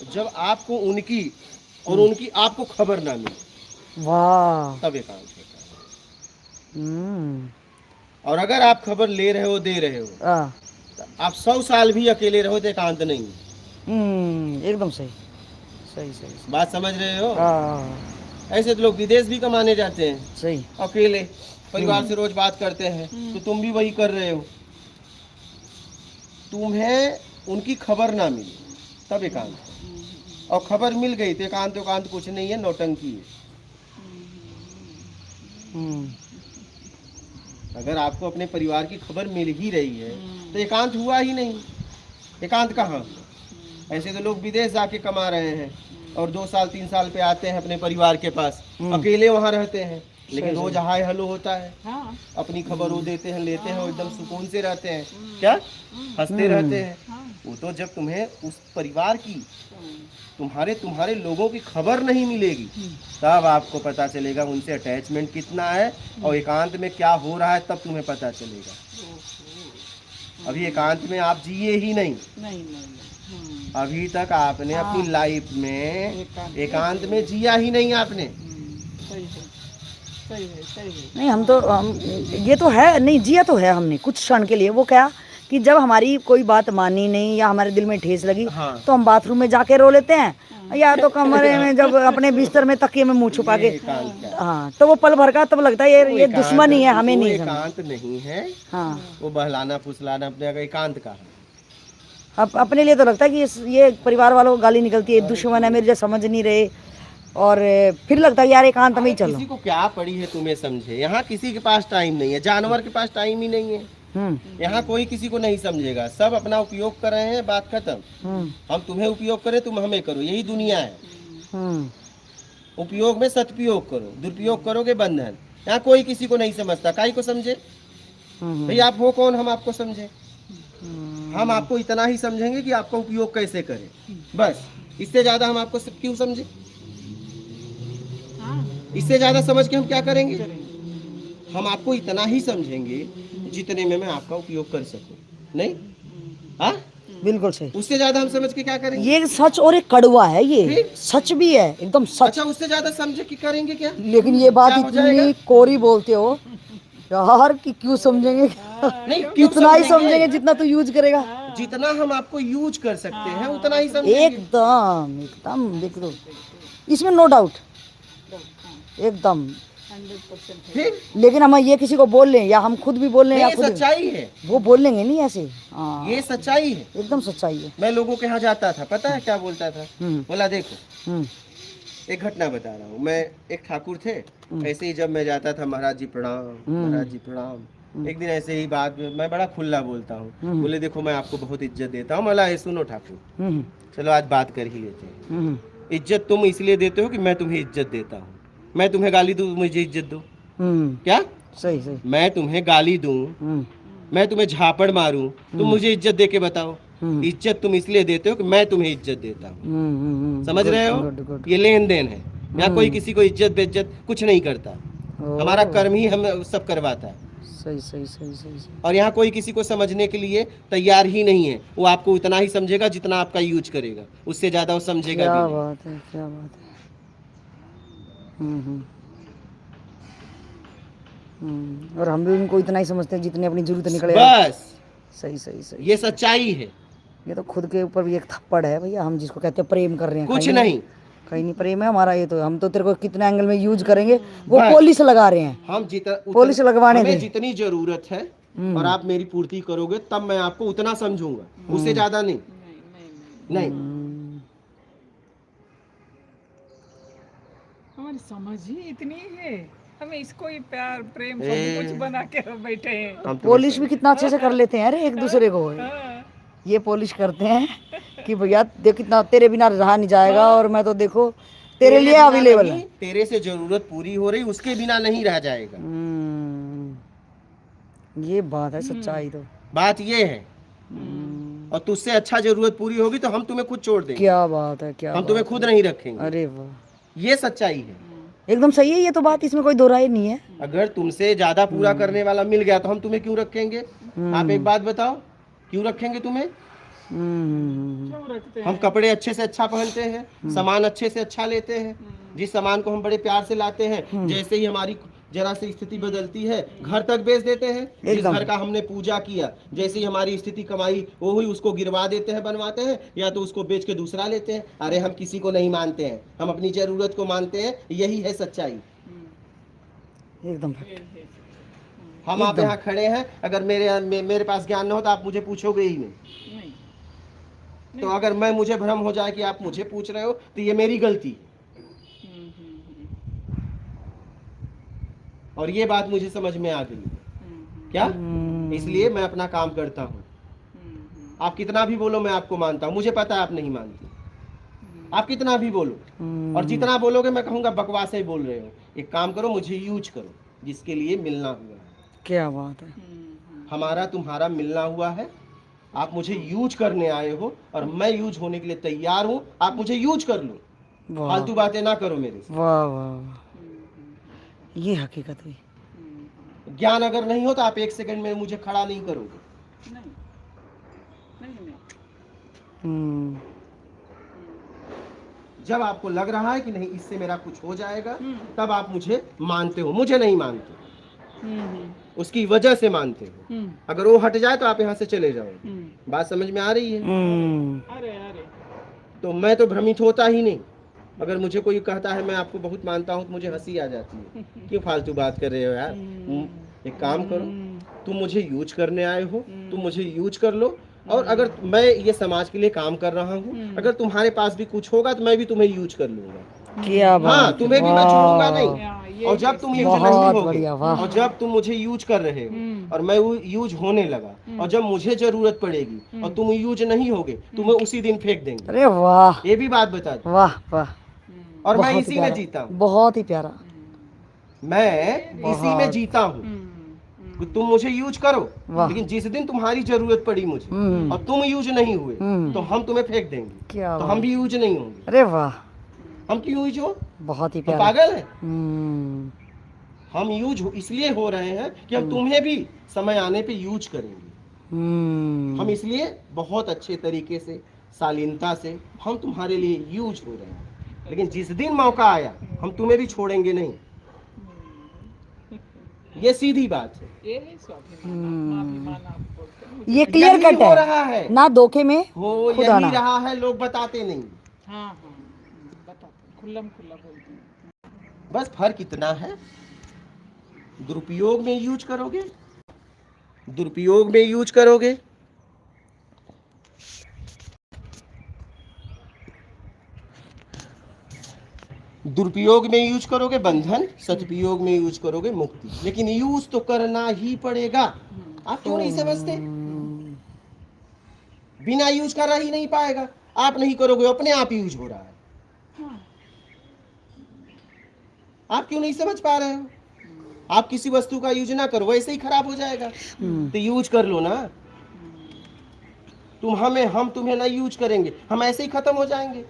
जब आपको उनकी और उनकी आपको खबर ना मिले, वाह। तब एकांत होता है। हम्म। और अगर आप खबर ले रहे हो, दे रहे हो, आ, तो आप 100 साल भी अकेले रहो तो एकांत नहीं है। एकदम सही। सही सही सही। बात समझ रहे हो? हाँ। ऐसे तो लोग विदेश भी कमाने जाते हैं सही। अकेले, परिवार से रोज बात करते हैं, तो तुम भी वही कर रहे हो। तुम्हें उनकी खबर ना मिली तब एकांत है, और खबर मिल गई तो एकांत एकांत कुछ नहीं है, नौटंकी है। हम्म। अगर आपको अपने परिवार की खबर मिल ही रही है तो एकांत हुआ ही नहीं। एकांत कहाँ? ऐसे तो लोग विदेश जाके कमा रहे हैं और 2 साल 3 साल पे आते हैं अपने परिवार के पास, अकेले वहाँ रहते हैं, लेकिन रोज हाय हेलो होता है। हाँ, अपनी खबर वो देते हैं, लेते हैं, वो एकदम सुकून से रहते हैं, क्या हंसते रहते हैं। वो तो जब तुम्हें उस परिवार की, तुम्हारे तुम्हारे लोगों की खबर नहीं मिलेगी, तब आपको पता चलेगा उनसे अटैचमेंट कितना है और एकांत में क्या हो रहा है, तब तुम्हें पता चलेगा। अभी एकांत में आप जिए ही नहीं, नहीं नहीं। अभी तक आपने अपनी लाइफ में एकांत में जिया ही नहीं आपने। सही है, सही है, सही है। नहीं हम ये तो है, नहीं जिया तो है हमने कुछ क्षण के लिए। वो क्या कि जब हमारी कोई बात मानी नहीं या हमारे दिल में ठेस लगी, हाँ। तो हम बाथरूम में जाके रो लेते हैं, या तो कमरे में जब अपने बिस्तर में तकिए में मुंह छुपा के। ये एकांत क्या है? हाँ, तो वो पल भर का तब लगता है ये एकांत- दुश्मनी है, हमें वो नहीं समझ। एकांत नहीं है, हाँ, वो बहलाना फुसलाना अपने एकांत का है। अब अपने लिए तो लगता है कि ये परिवार वालों को गाली निकलती है, दुश्मन है मेरे, जो समझ नहीं रहे, और फिर लगता है यार एकांत में ही चलो। किसी को क्या पड़ी है तुम्हें समझे? यहाँ किसी के पास टाइम नहीं है, जानवर के पास टाइम ही नहीं है। यहाँ कोई किसी को नहीं समझेगा, सब अपना उपयोग कर रहे हैं, बात खत्म। हम तुम्हें उपयोग करें, तुम हमें करो, यही दुनिया है। उपयोग में सदुपयोग करो, दुरुपयोग करोगे बंधन। यहाँ कोई किसी को नहीं समझता, काहे को समझे भाई? आप हो कौन, हम आपको समझे? हम आपको इतना ही समझेंगे कि आपका उपयोग कैसे करें, बस। इससे ज्यादा हम आपको क्यों समझे? इससे ज्यादा समझ के हम क्या करेंगे? हम आपको इतना ही समझेंगे जितने में मैं आपका उपयोग कर सकूं, नहीं? हाँ, बिल्कुल सही। उससे ज्यादा हम समझ के क्या करेंगे? ये सच और एक कड़वा है, ये फिर? सच भी है, एकदम सच। अच्छा, उससे ज्यादा समझे कि करेंगे क्या? लेकिन ये बात क्या हो जाएगा? इतनी कोरी बोलते हो यार कि क्यों समझेंगे? नहीं, क्यों इतना ही समझेंगे जितना तू यूज करेगा। जितना हम आपको यूज कर सकते हैं उतना ही समझेंगे। एकदम एकदम देख लो, इसमें नो डाउट, एकदम। 100% फिर लेकिन हम ये किसी को बोल लें या हम खुद भी बोल लें, या ये खुद सच्चाई है, वो बोल लेंगे नहीं ऐसे। हाँ, ये सच्चाई है। एकदम सच्चाई है। मैं लोगों के यहाँ जाता था, पता है क्या बोलता था? बोला देखो, हम्म, एक घटना बता रहा हूँ। मैं, एक ठाकुर थे, ऐसे ही जब मैं जाता था, महाराज जी प्रणाम, महाराज जी प्रणाम। एक दिन ऐसे ही बात में, मैं बड़ा खुला बोलता हूँ, बोले देखो मैं आपको बहुत इज्जत देता हूँ। मला सुनो ठाकुर, चलो आज बात कर ही लेते हैं। इज्जत तुम इसलिए देते हो कि मैं तुम्हें इज्जत देता हूँ। मैं तुम्हें गाली दूँ, मुझे इज्जत दो, क्या? सही सही। मैं तुम्हें गाली दूँ, मैं तुम्हें झापड़ मारूं, तुम मुझे इज्जत दे के बताओ। इज्जत तुम इसलिए देते हो कि मैं तुम्हें इज्जत देता हूँ। समझ रहे हो? ये लेन देन है। यहाँ कोई किसी को इज्जत बेइज्जत कुछ नहीं करता, हमारा कर्म ही हम सब करवाता है। सही सही सही सही सही। और यहाँ कोई किसी को समझने के लिए तैयार ही नहीं है। वो आपको उतना ही समझेगा जितना आपका यूज करेगा, उससे ज्यादा वो समझेगा क्या भी नहीं। बात है, क्या बात है। और हम भी उनको इतना ही समझते हैं जितनी अपनी जरूरत निकले। बस सही सही सही। ये सच्चाई है, ये तो खुद के ऊपर भी एक थप्पड़ है भैया, हम जिसको कहते हैं प्रेम कर रहे हैं। कुछ कहीं नहीं। कहीं नहीं प्रेम है हमारा। ये तो हम तो तेरे को कितने एंगल में यूज करेंगे, वो बस। पॉलिश लगा रहे हैं। हम पॉलिश लगवाने हमें दे। जितनी जरूरत है और आप मेरी पूर्ति करोगे तब मैं आपको उतना समझूंगा, उससे ज्यादा नहीं। नहीं, हमारी समझ ही इतनी है, हमें इसको ही प्यार प्रेम सब कुछ बना के बैठे हैं। हम पॉलिश भी कितना अच्छे से कर लेते हैं अरे एक दूसरे को। ये पॉलिश करते हैं कि भैया देख कितना तेरे बिना रहा नहीं जाएगा, और मैं तो देखो तेरे लिए अवेलेबल है। तेरे से जरूरत पूरी हो रही, उसके बिना नहीं रह जाएगा। ये बात है, सच्चाई तो बात ये है। और तुझसे अच्छा जरूरत पूरी होगी तो हम तुम्हें खुद छोड़ देंगे। क्या बात है, क्या हम तुम्हें खुद नहीं रखेंगे। अरे वाह, ये सच्चाई है, एकदम सही है ये तो बात, इसमें कोई दो राय नहीं है। अगर तुमसे ज्यादा पूरा करने वाला मिल गया तो हम तुम्हें क्यों रखेंगे? आप एक बात बताओ, क्यों रखेंगे तुम्हें? हम्म, क्यों रखते हैं? हम कपड़े अच्छे से अच्छा पहनते हैं, सामान अच्छे से अच्छा लेते हैं, जिस सामान को हम बड़े प्यार से लाते हैं, जैसे ही हमारी जरा सी स्थिति बदलती है घर तक बेच देते हैं। जिस एकदम। घर का हमने पूजा किया, जैसे ही हमारी स्थिति कमाई वो हुई, उसको गिरवा देते हैं, बनवाते हैं, या तो उसको बेच के दूसरा लेते हैं। अरे हम किसी को नहीं मानते हैं, हम अपनी जरूरत को मानते हैं, यही है सच्चाई। एकदम हम आप यहाँ खड़े हैं, अगर मेरे पास ज्ञान न हो तो आप मुझे पूछोगे ही नहीं। नहीं। तो अगर मुझे भ्रम हो जाए कि आप मुझे पूछ रहे हो तो ये मेरी गलती है, और ये बात मुझे समझ में आ गई। क्या? इसलिए मैं अपना काम करता हूँ। आप कितना भी बोलो मैं आपको मानता हूँ, मुझे पता है आप नहीं मानती। आप कितना भी बोलो, और जितना बोलोगे मैं कहूँगा बकवास ही बोल रहे हो। एक काम करो, मुझे यूज करो, जिसके लिए मिलना हुआ है। क्या बात है। हमारा तुम्हारा मिलना हुआ है, आप मुझे यूज करने आए हो, और मैं यूज होने के लिए तैयार हूँ। आप मुझे यूज कर लो, वाह फालतू बातें ना करो मेरे से। वाह वाह, ये हकीकत हुई। ज्ञान अगर नहीं हो तो आप एक सेकंड में मुझे खड़ा नहीं करोगे। नहीं नहीं नहीं। हम्म, जब आपको लग रहा है कि नहीं इससे मेरा कुछ हो जाएगा, तब आप मुझे मानते हो। मुझे नहीं मानते, उसकी वजह से मानते हो। अगर वो हट जाए तो आप यहाँ से चले जाओगे। बात समझ में आ रही है? अरे अरे, तो मैं तो भ्रमित होता ही नहीं। अगर मुझे कोई कहता है मैं आपको बहुत मानता हूँ तो मुझे हंसी आ जाती है। क्यों फालतू बात कर रहे हो यार? एक काम करो, तुम मुझे यूज करने आए हो, तुम मुझे यूज कर लो। और अगर मैं ये समाज के लिए काम कर रहा हूँ, अगर तुम्हारे पास भी कुछ होगा तो मैं भी तुम्हें यूज कर लूंगा। क्या बात हाँ, है, तुम्हें भी मैं छोड़ूंगा वाह। नहीं। और जब तुम यूज बहुत नहीं होगे, बढ़िया, वाह। और जब तुम मुझे यूज कर रहे हो और मैं यूज होने लगा, और जब मुझे जरूरत पड़ेगी और तुम यूज नहीं होगे, तुम्हें उसी दिन फेंक देंगे। अरे वाह ये भी बात बता दो। वाह वाह, और मैं बहुत इसी प्यारा, में जीता हूँ। बहुत ही प्यारा। मैं इसी में जीता हूँ। तुम मुझे यूज करो, वाह। लेकिन जिस दिन तुम्हारी जरूरत पड़ी मुझे और तुम यूज नहीं हुए, तो हम तुम्हें फेंक देंगे। क्या तो बात। हम भी यूज नहीं होंगे। अरे वाह, हम क्यों यूज हो? बहुत ही हम प्यारा। पागल है? हम्म, हम यूज इसलिए हो रहे हैं कि हम तुम्हें भी समय आने पे यूज करेंगे। हम इसलिए बहुत अच्छे तरीके से, शालीनता से हम तुम्हारे लिए यूज हो रहे हैं। लेकिन जिस दिन मौका आया, हम तुम्हें भी छोड़ेंगे नहीं। ये सीधी बात है। ये है स्वाभिमान, आत्माभिमान आप बोलते हैं। ये क्लियर यही कट हो है रहा है, ना, धोखे में हो खुद यही आना। रहा है, लोग बताते नहीं। हाँ हाँ, बताते खुल्लम खुल्ला बोलते हैं। बस फर्क इतना है, दुरुपयोग में यूज करोगे, दुरुपयोग में यूज करोगे, दुरुपयोग में यूज करोगे बंधन, सदुपयोग में यूज करोगे मुक्ति। लेकिन यूज तो करना ही पड़ेगा। आप क्यों नहीं समझते? बिना यूज कर ही नहीं पाएगा। आप नहीं करोगे, अपने आप यूज हो रहा है। आप क्यों नहीं समझ पा रहे हो? आप किसी वस्तु का यूज ना करो, वैसे ही खराब हो जाएगा। तो यूज कर लो ना। हम तुम्हें ना यूज करेंगे, हम ऐसे ही खत्म हो जाएंगे।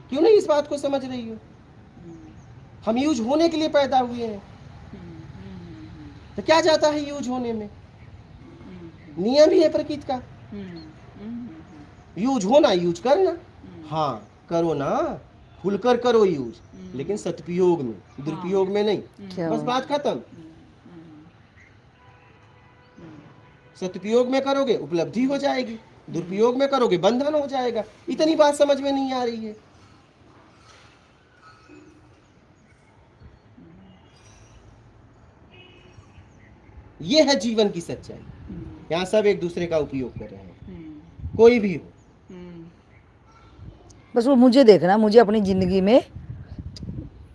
क्यों नहीं इस बात को समझ रही हो? हम यूज होने के लिए पैदा हुए हैं। तो क्या जाता है यूज होने में? नियम ही है प्रकृति का। यूज होना, यूज करना। हाँ, करो ना, खुलकर करो यूज, लेकिन सदुपयोग में, दुरुपयोग में नहीं। बस बात खत्म। सदुपयोग में करोगे उपलब्धि हो जाएगी, दुरुपयोग में करोगे बंधन हो जाएगा। इतनी बात समझ में नहीं आ रही है। ये है जीवन की सच्चाई। यहाँ सब एक दूसरे का उपयोग कर रहे हैं, कोई भी हो। बस वो मुझे देखना, मुझे अपनी जिंदगी में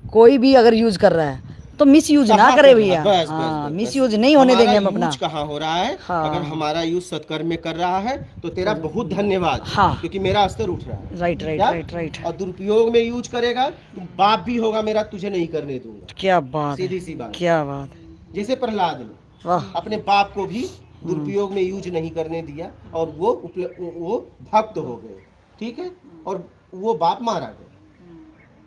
कोई भी अगर यूज कर रहा है तो मिस यूज ना करे भैया। हाँ, मिस यूज नहीं होने देंगे हम अपना। कहाँ हो रहा है? हाँ। अगर हमारा यूज सत्कर्म में कर रहा है तो तेरा बहुत धन्यवाद। हाँ। क्योंकि मेरा स्तर उठ रहा है। राइट राइट क्या? Right right. और दुरुपयोग में यूज करेगा तो बाप भी होगा मेरा, तुझे नहीं करने दूंगा। क्या बात है, सीधी सी बात। क्या बात है। जैसे प्रहलाद ने वाह, अपने बाप को भी दुरुपयोग में यूज नहीं करने दिया, और वो भक्त हो गए। ठीक है, और वो बाप मारा गया।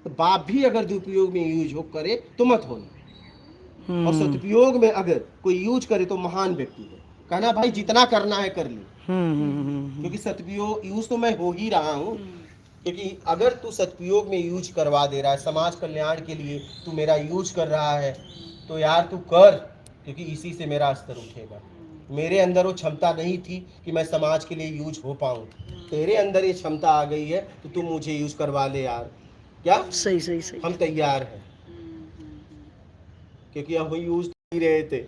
तो बाप भी अगर दुरुपयोग में यूज हो करे तो मत होना, और सदुपयोग में अगर कोई यूज करे तो महान व्यक्ति है। कहना भाई जितना करना है कर ली, हम्म। क्योंकि सदुपयोग यूज तो मैं हो ही रहा हूँ। क्योंकि अगर तू सदुपयोग में यूज करवा दे रहा है, समाज कल्याण के लिए तू मेरा यूज कर रहा है, तो यार तू कर, क्योंकि इसी से मेरा स्तर उठेगा। मेरे अंदर वो क्षमता नहीं थी कि मैं समाज के लिए यूज हो पाऊँ, तेरे अंदर ये क्षमता आ गई है तो तू मुझे यूज करवा ले यार। क्या सही सही सही। हम तैयार हैं, क्योंकि हम यूज नहीं रहे थे,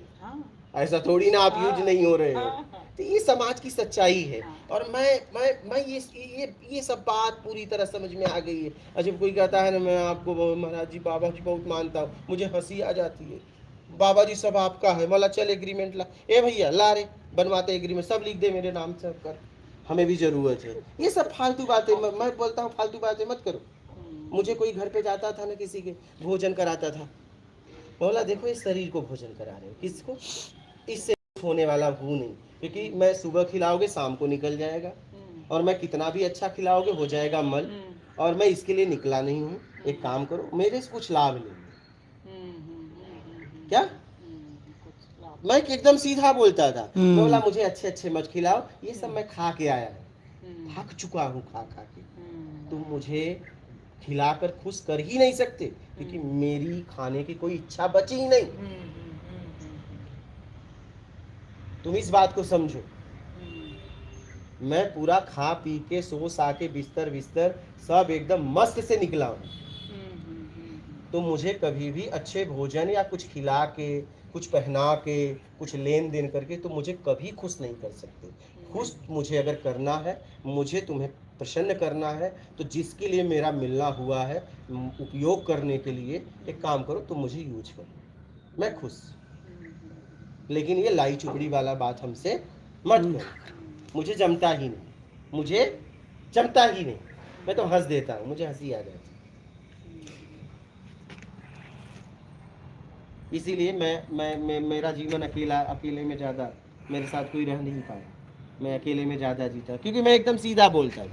ऐसा थोड़ी ना आप यूज नहीं हो रहे हो। तो ये समाज की सच्चाई है। और मैं ये सब बात पूरी तरह समझ में आ गई है। और जब कोई कहता है ना मैं आपको महाराज जी बाबा जी बहुत मानता हूँ, मुझे हंसी आ जाती है। बाबा जी सब आपका है, मला चल एग्रीमेंट ला, ए भैया ला रे बनवाते एग्रीमेंट, सब लिख दे मेरे नाम से कर, हमें भी जरूरत है। ये सब फालतू बातें, मैं बोलता हूँ फालतू बातें मत करो। मुझे कोई घर पे जाता था ना, किसी के भोजन कराता था, बोला देखो इस शरीर को भोजन करा रहे हो, किसको, इससे होने वाला हूँ नहीं, क्योंकि मैं सुबह खिलाओगे शाम को निकल जाएगा, और मैं कितना भी अच्छा खिलाओगे हो जाएगा मल, और मैं इसके लिए निकला नहीं हूँ। एक काम करो, मेरे से कुछ लाभ नहीं। क्या मैं एकदम सीधा बोलता था, मैं बोला मुझे अच्छे अच्छे मत खिलाओ, ये सब मैं खा के आया हूँ, थक चुका हूँ खा खा के, तुम मुझे खिलाकर खुश कर ही नहीं सकते, क्योंकि मेरी खाने की कोई इच्छा बची ही नहीं। तुम इस बात को समझो, मैं पूरा खा पी के सो सा के बिस्तर सब एकदम मस्त से निकला हूँ। तो मुझे कभी भी अच्छे भोजन या कुछ खिला के, कुछ पहना के, कुछ लेन देन करके तो मुझे कभी खुश नहीं कर सकते। खुश मुझे अगर करना है, मुझे तुम्हें प्रसन्न करना है, तो जिसके लिए मेरा मिलना हुआ है उपयोग करने के लिए, एक काम करो तुम मुझे यूज करो, मैं खुश। लेकिन ये लाई चुपड़ी वाला बात हमसे मत करो, मुझे जमता ही नहीं, मुझे जमता ही नहीं। मैं तो हंस देता हूँ, मुझे हंसी आ जाती। इसीलिए मैं मेरा जीवन अकेले में ज़्यादा, मेरे साथ कोई रह नहीं पाया, मैं अकेले में ज़्यादा जीता, क्योंकि मैं एकदम सीधा बोलता हूँ।